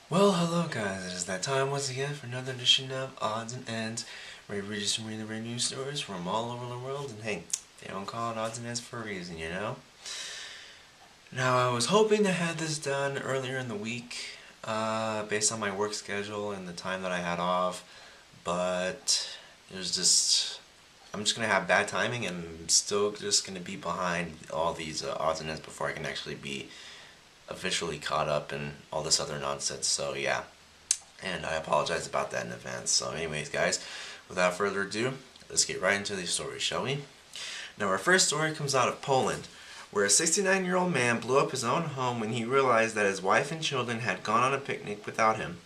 Well, hello guys, it is that time once again for another edition of Odds and Ends, where we just read the news stories from all over the world, and hey, they don't call it Odds and Ends for a reason, you know? Now, I was hoping to have this done earlier in the week, based on my work schedule and the time that I had off, but it was just, I'm just gonna have bad timing, and I'm still just gonna be behind all these odds and ends before I can actually be officially caught up in all this other nonsense, so yeah. And I apologize about that in advance. So anyways, guys, without further ado, let's get right into the story, shall we? Now, our first story comes out of Poland, where a 69-year-old man blew up his own home when he realized that his wife and children had gone on a picnic without him.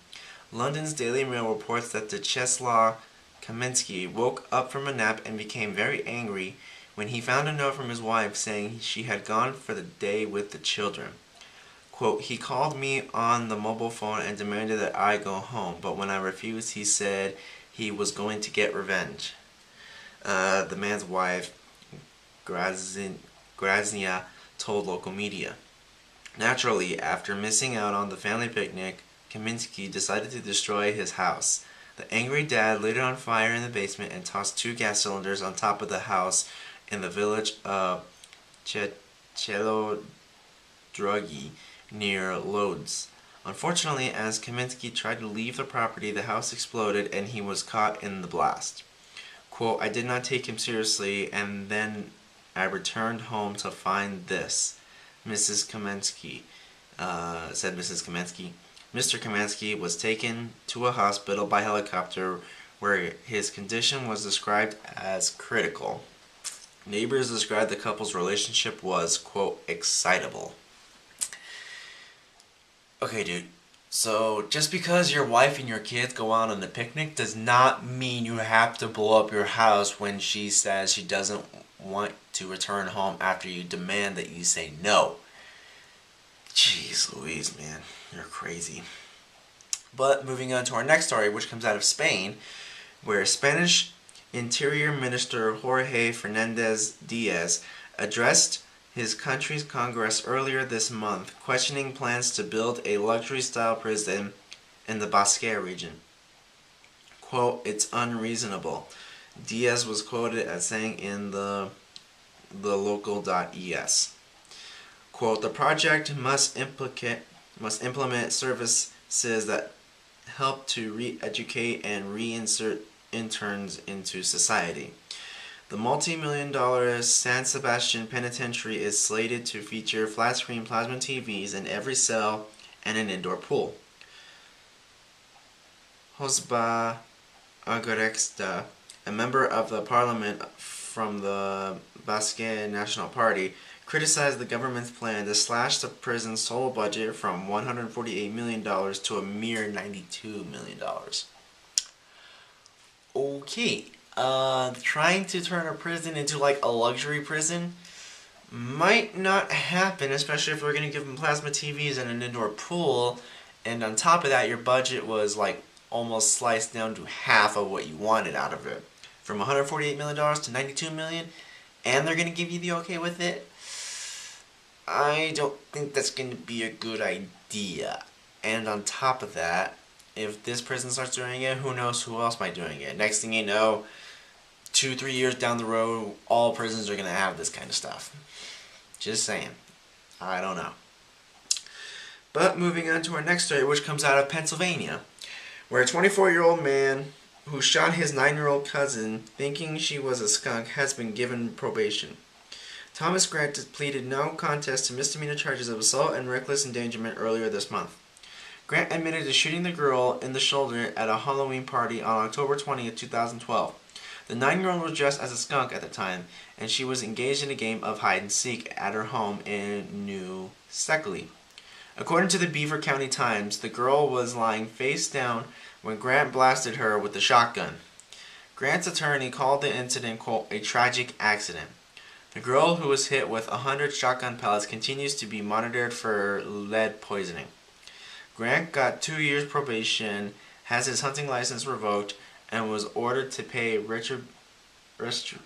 London's Daily Mail reports that Czeslaw Kamensky woke up from a nap and became very angry when he found a note from his wife saying she had gone for the day with the children. Quote, he called me on the mobile phone and demanded that I go home, but when I refused, he said he was going to get revenge. The man's wife, Graznia, told local media. Naturally, after missing out on the family picnic, Kaminsky decided to destroy his house. The angry dad lit it on fire in the basement and tossed two gas cylinders on top of the house in the village of Chelodrogi near Lodz. Unfortunately, as Kaminsky tried to leave the property, the house exploded and he was caught in the blast. Quote, I did not take him seriously, and then I returned home to find this, Mrs. Kamensky, said Mrs. Kamensky. Mr. Kamensky was taken to a hospital by helicopter where his condition was described as critical. Neighbors described the couple's relationship was, quote, excitable. Okay, dude. So, just because your wife and your kids go out on a picnic does not mean you have to blow up your house when she says she doesn't want to return home after you demand that you say no. Jeez Louise, man. You're crazy. But moving on to our next story, which comes out of Spain, where Spanish Interior Minister Jorge Fernandez Diaz addressed his country's Congress earlier this month, questioning plans to build a luxury-style prison in the Basque region. Quote, it's unreasonable, Diaz was quoted as saying in the local.es. Quote, the project must implement services that help to re-educate and reinsert interns into society. The multi-million-dollar San Sebastian Penitentiary is slated to feature flat-screen plasma TVs in every cell and an indoor pool. Josba Agorexta, a member of the parliament from the Basque National Party, criticized the government's plan to slash the prison's total budget from $148 million to a mere $92 million. Okay, trying to turn a prison into like a luxury prison might not happen, especially if we're going to give them plasma TVs and an indoor pool, and on top of that, your budget was like almost sliced down to half of what you wanted out of it. From $148 million to $92 million, and they're going to give you the okay with it? I don't think that's going to be a good idea. And on top of that, if this prison starts doing it, who knows who else might be doing it. Next thing you know, 2-3 years down the road, all prisons are going to have this kind of stuff. Just saying. I don't know. But moving on to our next story, which comes out of Pennsylvania, where a 24-year-old man who shot his 9-year-old cousin thinking she was a skunk has been given probation. Thomas Grant pleaded no contest to misdemeanor charges of assault and reckless endangerment earlier this month. Grant admitted to shooting the girl in the shoulder at a Halloween party on October 20th, 2012. The 9-year-old was dressed as a skunk at the time, and she was engaged in a game of hide-and-seek at her home in New Seckley. According to the Beaver County Times, the girl was lying face down when Grant blasted her with the shotgun. Grant's attorney called the incident, quote, a tragic accident. The girl, who was hit with 100 shotgun pellets, continues to be monitored for lead poisoning. Grant got 2 years probation, has his hunting license revoked, and was ordered to pay restitution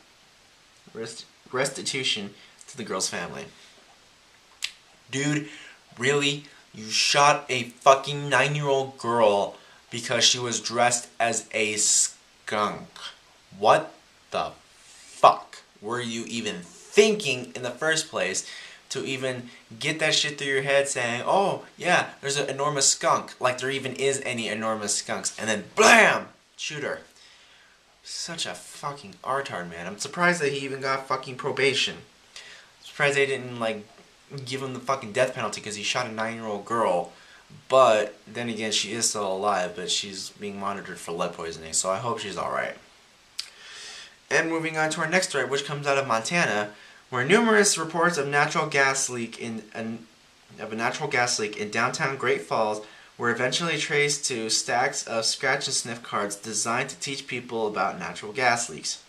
to the girl's family. Dude, really? You shot a fucking 9-year-old girl because she was dressed as a skunk. What the fuck were you even thinking in the first place to even get that shit through your head saying, oh, yeah, there's an enormous skunk, like there even is any enormous skunks, and then BLAM! Shoot her. Such a fucking artard, man. I'm surprised that he even got fucking probation. I'm surprised they didn't, like, give him the fucking death penalty because he shot a 9-year-old girl. But, then again, she is still alive, but she's being monitored for lead poisoning, so I hope she's alright. And moving on to our next story, which comes out of Montana, where numerous reports of a natural gas leak in downtown Great Falls were eventually traced to stacks of scratch and sniff cards designed to teach people about natural gas leaks.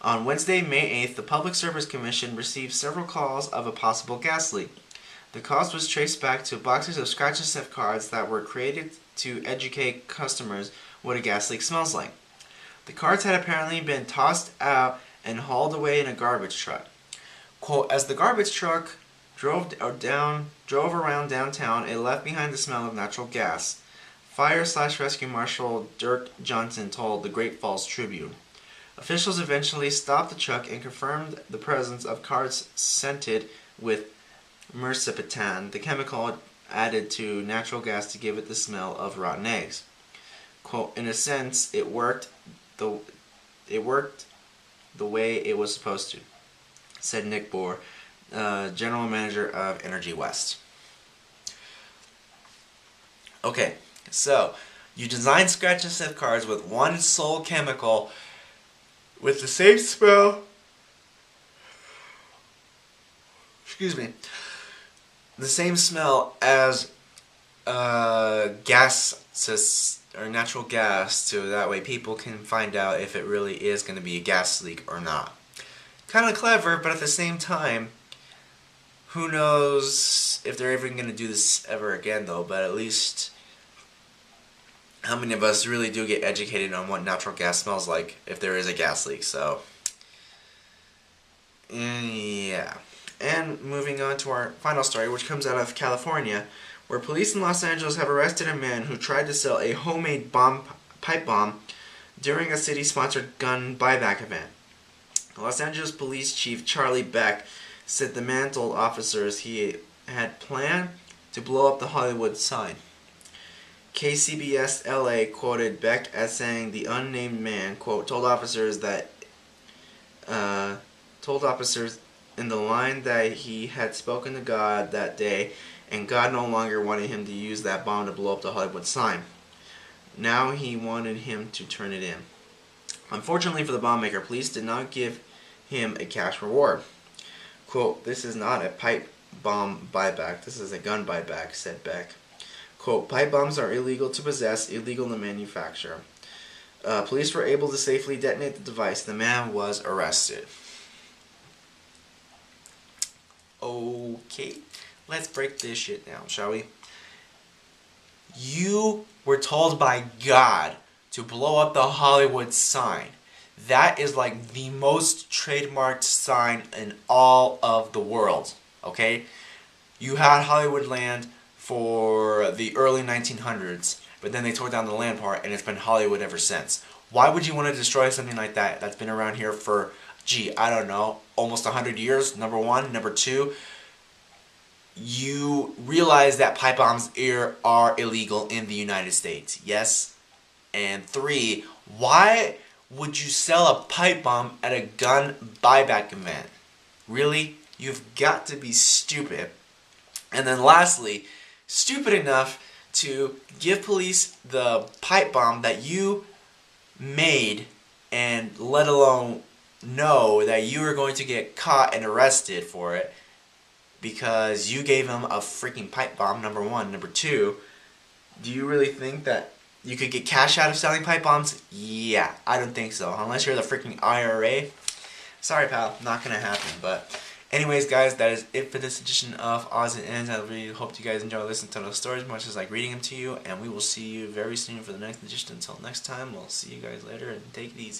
On Wednesday, May 8th, the Public Service Commission received several calls of a possible gas leak. The cause was traced back to boxes of scratch and sniff cards that were created to educate customers what a gas leak smells like. The cards had apparently been tossed out and hauled away in a garbage truck. Quote, as the garbage truck drove around downtown, it left behind the smell of natural gas. Fire/rescue Marshal Dirk Johnson told the Great Falls Tribune. Officials eventually stopped the truck and confirmed the presence of cards scented with mercaptan, the chemical added to natural gas to give it the smell of rotten eggs. Quote, in a sense, it worked the way it was supposed to, said Nick Bohr, general manager of Energy West. Okay, so you design scratch and sniff cards with one sole chemical with the same smell. Excuse me. The same smell as gas or natural gas, so that way people can find out if it really is going to be a gas leak or not. Kind of clever, but at the same time, who knows if they're ever going to do this ever again, though. But at least, how many of us really do get educated on what natural gas smells like if there is a gas leak? So, yeah. And moving on to our final story, which comes out of California, where police in Los Angeles have arrested a man who tried to sell a homemade pipe bomb during a city-sponsored gun buyback event. Los Angeles Police Chief Charlie Beck said the man told officers he had planned to blow up the Hollywood sign. KCBS LA quoted Beck as saying the unnamed man, quote, told officers in the line that he had spoken to God that day, and God no longer wanted him to use that bomb to blow up the Hollywood sign. Now he wanted him to turn it in. Unfortunately for the bomb maker, police did not give him a cash reward. Quote, this is not a pipe bomb buyback, this is a gun buyback, said Beck. Quote, pipe bombs are illegal to possess, illegal to manufacture. Police were able to safely detonate the device. The man was arrested. Okay, let's break this shit down, shall we? You were told by God to blow up the Hollywood sign. That is like the most trademarked sign in all of the world, okay? You had Hollywoodland for the early 1900s, but then they tore down the land part and it's been Hollywood ever since. Why would you want to destroy something like that that's been around here for, I don't know, almost 100 years, number one. Number two, you realize that pipe bombs are illegal in the United States, yes? And three, why would you sell a pipe bomb at a gun buyback event? Really? You've got to be stupid. And then lastly, stupid enough to give police the pipe bomb that you made and let alone know that you are going to get caught and arrested for it because you gave them a freaking pipe bomb, number one. Number two, do you really think that you could get cash out of selling pipe bombs? Yeah, I don't think so. Unless you're the freaking IRA. Sorry, pal, not gonna happen. But anyways, guys, that is it for this edition of Odds and Ends. I really hope you guys enjoy listening to those stories as much as I like reading them to you. And we will see you very soon for the next edition. Until next time, we'll see you guys later and take it easy.